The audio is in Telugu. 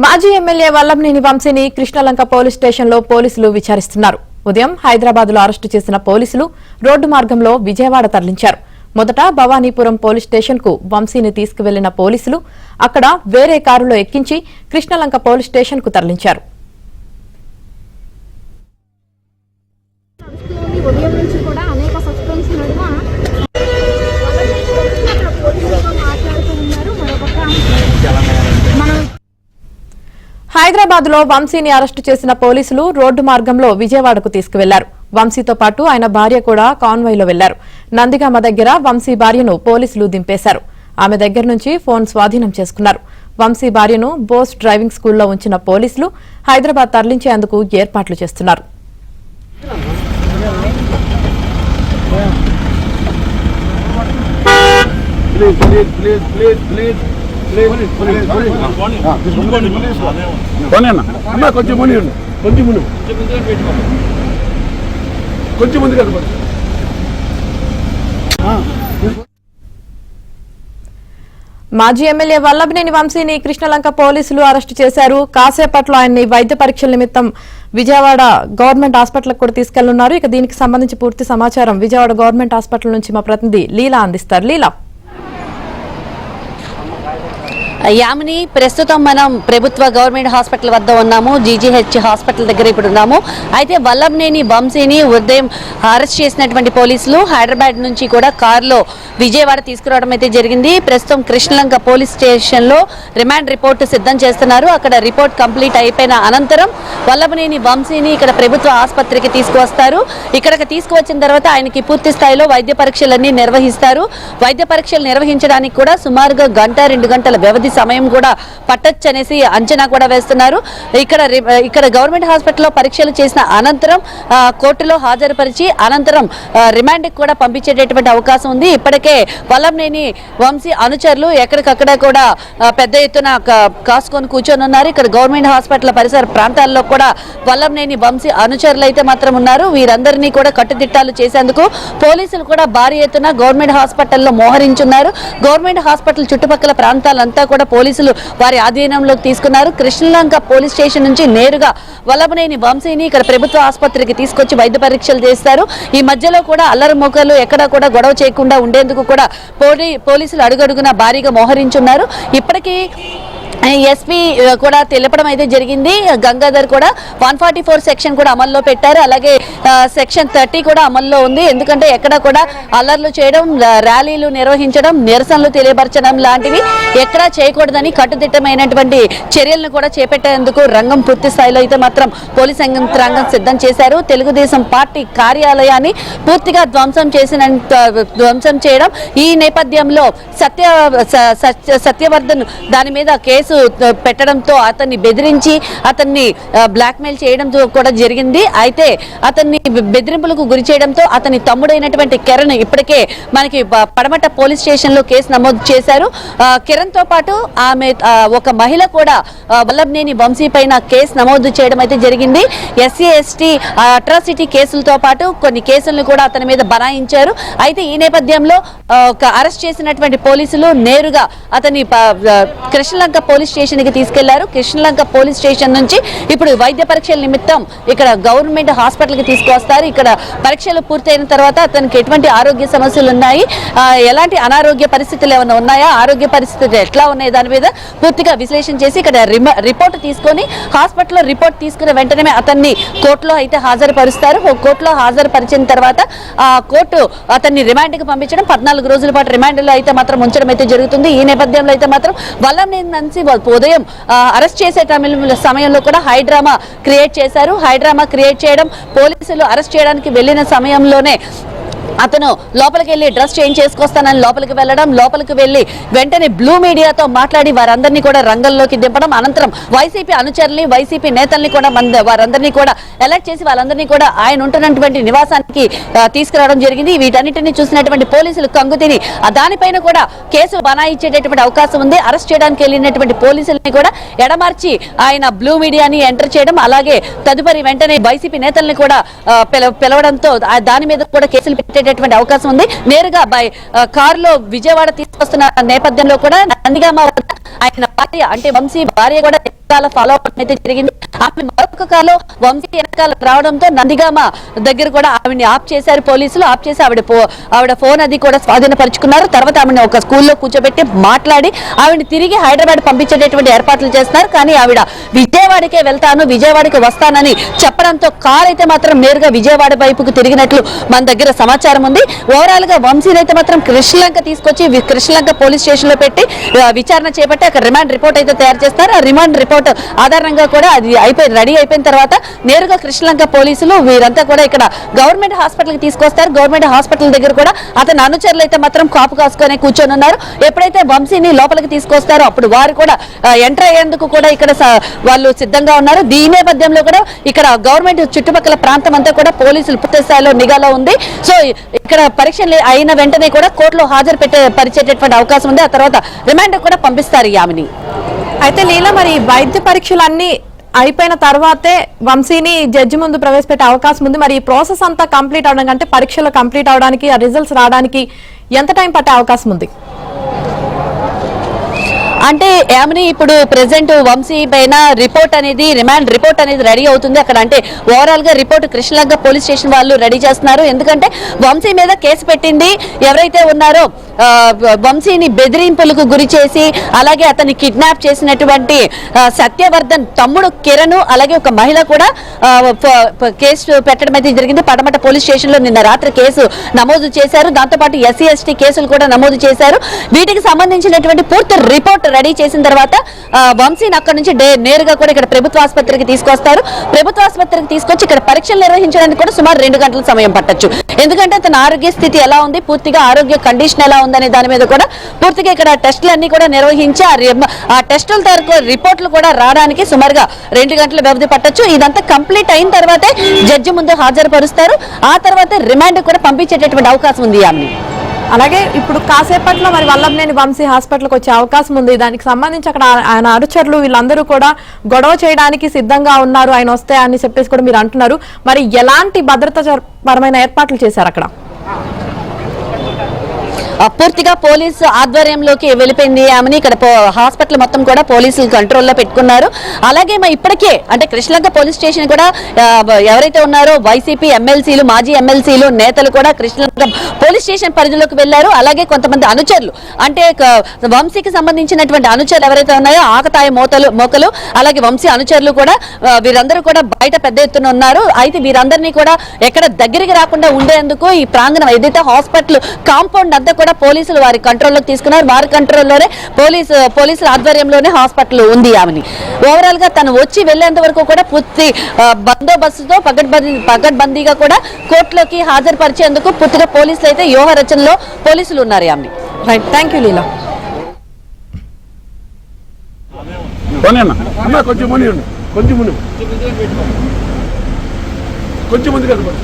మాజీ ఎమ్మెల్యే వల్లభనేని వంశీని కృష్ణలంక పోలీస్ స్టేషన్లో పోలీసులు విచారిస్తున్నారు. ఉదయం హైదరాబాద్లో అరెస్టు చేసిన పోలీసులు రోడ్డు మార్గంలో విజయవాడ తరలించారు. మొదట భవానీపురం పోలీస్ స్టేషన్కు వంశీని తీసుకువెళ్లిన పోలీసులు అక్కడ వేరే కారులో ఎక్కించి కృష్ణలంక పోలీస్ స్టేషన్కు తరలించారు. హైదరాబాద్ లో వంశీని అరెస్టు చేసిన పోలీసులు రోడ్డు మార్గంలో విజయవాడకు తీసుకువెళ్లారు. వంశీతో పాటు ఆయన భార్య కూడా కాన్వాయ్లో వెళ్లారు. నందిగామ దగ్గర వంశీ భార్యను పోలీసులు దింపేశారు. ఆమె దగ్గర నుంచి ఫోన్ స్వాధీనం చేసుకున్నారు. వంశీ భార్యను బోస్ డ్రైవింగ్ స్కూల్లో ఉంచిన పోలీసులు హైదరాబాద్ తరలించేందుకు ఏర్పాట్లు చేస్తున్నారు. మాజీ ఎమ్మెల్యే వల్లభనేని వంశీని కృష్ణలంక పోలీసులు అరెస్టు చేశారు. కాసేపట్లో ఆయన్ని వైద్య పరీక్షల నిమిత్తం విజయవాడ గవర్నమెంట్ హాస్పిటల్ కూడా తీసుకెళ్లనున్నారు. ఇక దీనికి సంబంధించి పూర్తి సమాచారం విజయవాడ గవర్నమెంట్ హాస్పిటల్ నుంచి మా ప్రతినిధి లీలా అందిస్తారు. లీలా, యామిని, ప్రస్తుతం మనం ప్రభుత్వ గవర్నమెంట్ హాస్పిటల్ వద్ద ఉన్నాము. జీజీహెచ్ హాస్పిటల్ దగ్గర ఇప్పుడు ఉన్నాము. అయితే వల్లభనేని వంశీని ఉదయం అరెస్ట్ చేసినటువంటి పోలీసులు హైదరాబాద్ నుంచి కూడా కారులో విజయవాడ తీసుకురావడం అయితే జరిగింది. ప్రస్తుతం కృష్ణలంక పోలీస్ స్టేషన్లో రిమాండ్ రిపోర్టు సిద్ధం చేస్తున్నారు. అక్కడ రిపోర్ట్ కంప్లీట్ అయిపోయిన అనంతరం వల్లభనేని వంశీని ఇక్కడ ప్రభుత్వ ఆసుపత్రికి తీసుకువస్తారు. ఇక్కడికి తీసుకువచ్చిన తర్వాత ఆయనకి పూర్తి స్థాయిలో వైద్య పరీక్షలన్నీ నిర్వహిస్తారు. వైద్య పరీక్షలు నిర్వహించడానికి కూడా సుమారుగా 1-2 గంటల వ్యవధి సమయం కూడా పట్టొచ్చు అనేసి అంచనా కూడా వేస్తున్నారు. ఇక్కడ గవర్నమెంట్ హాస్పిటల్లో పరీక్షలు చేసిన అనంతరం కోర్టులో హాజరుపరిచి అనంతరం రిమాండ్కి కూడా పంపించేటటువంటి అవకాశం ఉంది. ఇప్పటికే వల్లభనేని వంశీ అనుచరులు ఎక్కడికక్కడ కూడా పెద్ద ఎత్తున కాసుకొని కూర్చొని ఉన్నారు. ఇక్కడ గవర్నమెంట్ హాస్పిటల్ పరిసర ప్రాంతాల్లో కూడా వల్లభనేని వంశీ అనుచరులు అయితే మాత్రం ఉన్నారు. వీరందరినీ కూడా కట్టుదిట్టాలు చేసేందుకు పోలీసులు కూడా భారీ ఎత్తున గవర్నమెంట్ హాస్పిటల్లో మోహరించున్నారు. గవర్నమెంట్ హాస్పిటల్ చుట్టుపక్కల ప్రాంతాలంతా కూడా పోలీసులు వారి ఆధీనంలోకి తీసుకున్నారు. కృష్ణలంక పోలీస్ స్టేషన్ నుంచి నేరుగా వల్లభనేని వంశీని ఇక్కడ ప్రభుత్వ ఆసుపత్రికి తీసుకొచ్చి వైద్య పరీక్షలు చేస్తారు. ఈ మధ్యలో కూడా అల్లరి మూకలు ఎక్కడా కూడా గొడవ చేయకుండా ఉండేందుకు కూడా పోలీసులు అడుగడుగున భారీగా మోహరించున్నారు. ఇప్పటికీ ఎస్పీ కూడా తెలపడం అయితే జరిగింది. గంగాధర్ కూడా 144 సెక్షన్ కూడా అమల్లో పెట్టారు. అలాగే సెక్షన్ 30 కూడా అమల్లో ఉంది. ఎందుకంటే ఎక్కడ కూడా అల్లర్లు చేయడం, ర్యాలీలు నిర్వహించడం, నిరసనలు తెలియపరచడం లాంటివి ఎక్కడా చేయకూడదని కట్టుదిట్టమైనటువంటి చర్యలను కూడా చేపట్టేందుకు రంగం పూర్తి స్థాయిలో అయితే మాత్రం పోలీస్ యంత్రాంగం సిద్ధం చేశారు. తెలుగుదేశం పార్టీ కార్యాలయాన్ని పూర్తిగా ధ్వంసం చేయడం, ఈ నేపథ్యంలో సత్యవర్ధన్ దాని మీద కేసు పెట్టడంతో అతన్ని బెదిరించి అతన్ని బ్లాక్మెయిల్ చేయడంతో కూడా జరిగింది. అయితే అతన్ని బెదిరింపులకు గురి చేయడంతో అతని తమ్ముడైనటువంటి కిరణ్ ఇప్పటికే మనకి పడమట పోలీస్ స్టేషన్ లో కేసు నమోదు చేశారు. కిరణ్ తో పాటు ఆమె ఒక మహిళ కూడా వల్లభనేని వంశీ పైన కేసు నమోదు చేయడం అయితే జరిగింది. SC/ST అట్రాసిటీ కేసులతో పాటు కొన్ని కేసులను కూడా అతని మీద బనాయించారు. అయితే ఈ నేపథ్యంలో అరెస్ట్ చేసినటువంటి పోలీసులు నేరుగా అతని కృష్ణలంక పోలీస్ స్టేషన్ కి తీసుకెళ్లారు. కృష్ణలంక పోలీస్ స్టేషన్ నుంచి ఇప్పుడు వైద్య పరీక్షల నిమిత్తం ఇక్కడ గవర్నమెంట్ హాస్పిటల్ కి తీసుకువస్తారు. ఇక్కడ పరీక్షలు పూర్తయిన తర్వాత అతనికి ఎటువంటి ఆరోగ్య సమస్యలు ఉన్నాయి, ఎలాంటి అనారోగ్య పరిస్థితులు ఏమైనా ఉన్నాయా, ఆరోగ్య పరిస్థితులు ఎట్లా ఉన్నాయి దాని మీద పూర్తిగా విశ్లేషణ చేసి ఇక్కడ రిపోర్ట్ తీసుకొని హాస్పిటల్లో రిపోర్ట్ తీసుకున్న వెంటనే అతన్ని కోర్టులో అయితే హాజరుపరుస్తారు. కోర్టులో హాజరుపరిచిన తర్వాత కోర్టు అతన్ని రిమాండ్కి పంపించడం, 14 రోజుల పాటు రిమాండ్లో అయితే మాత్రం ఉంచడం అయితే జరుగుతుంది. ఈ నేపథ్యంలో అయితే మాత్రం వల్లభనేని వంశీ ఉదయం అరెస్ట్ చేసే సమయంలో కూడా హైడ్రామా క్రియేట్ చేశారు. హైడ్రామా క్రియేట్ చేయడం, పోలీసులు అరెస్ట్ చేయడానికి వెళ్లిన సమయంలోనే అతను లోపలికి వెళ్లి డ్రెస్ చేంజ్ చేసుకొస్తానని లోపలికి వెళ్ళడం, లోపలికి వెళ్లి వెంటనే బ్లూ మీడియాతో మాట్లాడి వారందరినీ కూడా రంగంలోకి దింపడం, అనంతరం వైసీపీ అనుచరుల్ని, వైసీపీ నేతల్ని కూడా వారందరినీ కూడా అలర్ట్ చేసి వాళ్ళందరినీ కూడా ఆయన ఉంటున్నటువంటి నివాసానికి తీసుకురావడం జరిగింది. వీటన్నిటిని చూసినటువంటి పోలీసులు కంగుతిని దానిపైన కూడా కేసు బనాయించేటటువంటి అవకాశం ఉంది. అరెస్ట్ చేయడానికి వెళ్ళినటువంటి పోలీసుల్ని కూడా ఎడమార్చి ఆయన బ్లూ మీడియాని ఎంటర్ చేయడం, అలాగే తదుపరి వెంటనే వైసీపీ నేతల్ని కూడా పిలవడంతో దాని మీద కూడా కేసులు పెట్టే పంపించేటటువంటి అవకాశం ఉంది. నేరుగా కారులో విజయవాడ తీసుకొస్తున్న నేపథ్యంలో కూడా నందిగామ ఆయన భార్య అంటే వంశీ భార్య కూడా ఫాలో అవడం అయితే జరిగింది. ఆమె మరొక కారులో వంశీ వెనకాల రావడంతో నందిగామ దగ్గర కూడా ఆవిడని ఆఫ్ చేశారు పోలీసులు. ఆఫ్ చేసి ఆవిడ ఫోన్ అది కూడా స్వాధీనపరుచుకున్నారు. తర్వాత ఆవిడని ఒక స్కూల్లో కూర్చోబెట్టి మాట్లాడి ఆవిడని తిరిగి హైదరాబాద్ పంపించేటటువంటి ఏర్పాట్లు చేస్తున్నారు. కానీ ఆవిడ విజయవాడకే వెళ్తాను, విజయవాడకి వస్తానని చెప్పడంతో కార్ అయితే మాత్రం నేరుగా విజయవాడ వైపుకు తిరిగినట్లు మన దగ్గర సమాచారం ఉంది. ఓవరాల్ గా వంశీని అయితే మాత్రం కృష్ణలంక తీసుకొచ్చి కృష్ణలంక పోలీస్ స్టేషన్ లో పెట్టి విచారణ చేపట్టి అక్కడ రిమాండ్ రిపోర్ట్ అయితే తయారు చేస్తారు. ఆ రిమాండ్ రిపోర్ట్ ఆధారంగా కూడా అది రెడీ అయిపోయిన తర్వాత నేరుగా కృష్ణలంక పోలీసులు వీరంతా కూడా ఇక్కడ గవర్నమెంట్ హాస్పిటల్ కి తీసుకొస్తారు. గవర్నమెంట్ హాస్పిటల్ దగ్గర కూడా అతని అనుచరులు అయితే మాత్రం కాపు కాసుకొని కూర్చొని ఉన్నారు. ఎప్పుడైతే వంశీని లోపలికి తీసుకొస్తారో అప్పుడు వారు కూడా ఎంటర్ అయ్యేందుకు కూడా ఇక్కడ వాళ్ళు సిద్ధంగా ఉన్నారు. దీని నేపథ్యంలో కూడా ఇక్కడ గవర్నమెంట్ చుట్టుపక్కల ప్రాంతం అంతా కూడా పోలీసులు పూర్తి స్థాయిలో నిఘాలో ఉంది. సో ఇక్కడ పరీక్షలు అయిన వెంటనే కూడా కోర్టులో పరిచేటటువంటి అవకాశం ఉంది. ఆ తర్వాత రిమాండ్ కూడా పంపిస్తారు యామిని. అయితే లీలా, మరి వైద్య పరీక్షలన్నీ అయిపోయిన తర్వాతే వంశీని జడ్జి ముందు ప్రవేశపెట్టే అవకాశం ఉంది. మరి ఈ ప్రాసెస్ అంతా కంప్లీట్ అవడానికి అంటే పరీక్షలు కంప్లీట్ అవడానికి ఆ రిజల్ట్స్ రావడానికి ఎంత టైం పట్టే అవకాశం ఉంది? అంటే యామిని ఇప్పుడు ప్రెసెంట్ వంశీ పైన రిమాండ్ రిపోర్ట్ అనేది రెడీ అవుతుంది అక్కడ. అంటే ఓవరాల్ గా రిపోర్ట్ కృష్ణలంక పోలీస్ స్టేషన్ వాళ్ళు రెడీ చేస్తున్నారు. ఎందుకంటే వంశీ మీద కేసు పెట్టింది ఎవరైతే ఉన్నారో వంశీని బెదిరింపులకు గురి చేసి అలాగే అతన్ని కిడ్నాప్ చేసినటువంటి సత్యవర్ధన్ తమ్ముడు కిరణ్ అలాగే ఒక మహిళ కూడా కేసు పెట్టడం అయితే జరిగింది. పడమట పోలీస్ స్టేషన్ లో నిన్న రాత్రి కేసు నమోదు చేశారు. దాంతోపాటు ఎస్సీ ఎస్టీ కేసులు కూడా నమోదు చేశారు. వీటికి సంబంధించినటువంటి పూర్తి రిపోర్ట్ రెడీ చేసిన తర్వాత వంశీని అక్కడ నుంచి నేరుగా కూడా ఇక్కడ ప్రభుత్వ ఆసుపత్రికి తీసుకొస్తారు. ప్రభుత్వ ఆసుపత్రికి తీసుకొచ్చి ఇక్కడ పరీక్షలు నిర్వహించడానికి కూడా సుమారు 2 గంటల సమయం పట్టొచ్చు. ఎందుకంటే తన ఆరోగ్య స్థితి ఎలా ఉంది, పూర్తిగా ఆరోగ్య కండిషన్ ఎలా ఉందనే దాని మీద కూడా పూర్తిగా ఇక్కడ టెస్టులు అన్ని కూడా నిర్వహించి ఆ టెస్టుల తరకు రిపోర్ట్లు కూడా రావడానికి సుమారుగా 2 గంటల వ్యవధి పట్టొచ్చు. ఇదంతా కంప్లీట్ అయిన తర్వాతే జడ్జి ముందు హాజరుపరుస్తారు. ఆ తర్వాత రిమాండ్ కూడా పంపించేటటువంటి అవకాశం ఉంది ఆమెని. అలాగే ఇప్పుడు కాసేపట్లో మరి వల్లభనేని వంశీ హాస్పిటల్కి వచ్చే అవకాశం ఉంది. దానికి సంబంధించి అక్కడ ఆయన అనుచరులు వీళ్ళందరూ కూడా గొడవ చేయడానికి సిద్ధంగా ఉన్నారు ఆయన వస్తే అని చెప్పేసి కూడా మీరు అంటున్నారు. మరి ఎలాంటి భద్రతా పరమైన ఏర్పాట్లు చేశారు అక్కడ? పూర్తిగా పోలీసు ఆధ్వర్యంలోకి వెళ్ళిపోయింది ఆమెని. ఇక్కడ హాస్పిటల్ మొత్తం కూడా పోలీసులు కంట్రోల్లో పెట్టుకున్నారు. అలాగే ఇప్పటికే అంటే కృష్ణలంక పోలీస్ స్టేషన్ కూడా ఎవరైతే ఉన్నారో వైసీపీ ఎమ్మెల్సీలు మాజీ ఎమ్మెల్సీలు నేతలు కూడా కృష్ణలంక పోలీస్ స్టేషన్ పరిధిలోకి వెళ్లారు. అలాగే కొంతమంది అనుచరులు అంటే వంశీకి సంబంధించినటువంటి అనుచరులు ఎవరైతే ఉన్నాయో ఆకతాయి మోకలు అలాగే వంశీ అనుచరులు కూడా వీరందరూ కూడా బయట పెద్ద ఎత్తున ఉన్నారు. అయితే వీరందరినీ కూడా ఎక్కడ దగ్గరికి రాకుండా ఉండేందుకు ఈ ప్రాంగణం ఏదైతే హాస్పిటల్ కాంపౌండ్ అంతా కూడా పోలీసులు వారి కంట్రోల్లోకి తీసుకున్నారు. వారి కంట్రోల్లోనే పోలీసుల ఆధ్వర్యంలోనే హాస్పిటల్ ఉంది ఆమెని. ఓవరాల్ గా తను వచ్చి వెళ్లేంత వరకు కూడా పూర్తి బందోబస్తుతో పకడ్బందీగా కూడా కోర్టులోకి హాజరుపరిచేందుకు పూర్తిగా పోలీసులు అయితే వ్యూహ రచనలో పోలీసులు ఉన్నారు ఆమెని. రైట్, థ్యాంక్ యూ లీలా. కొంచెం ముందు కదా ముందు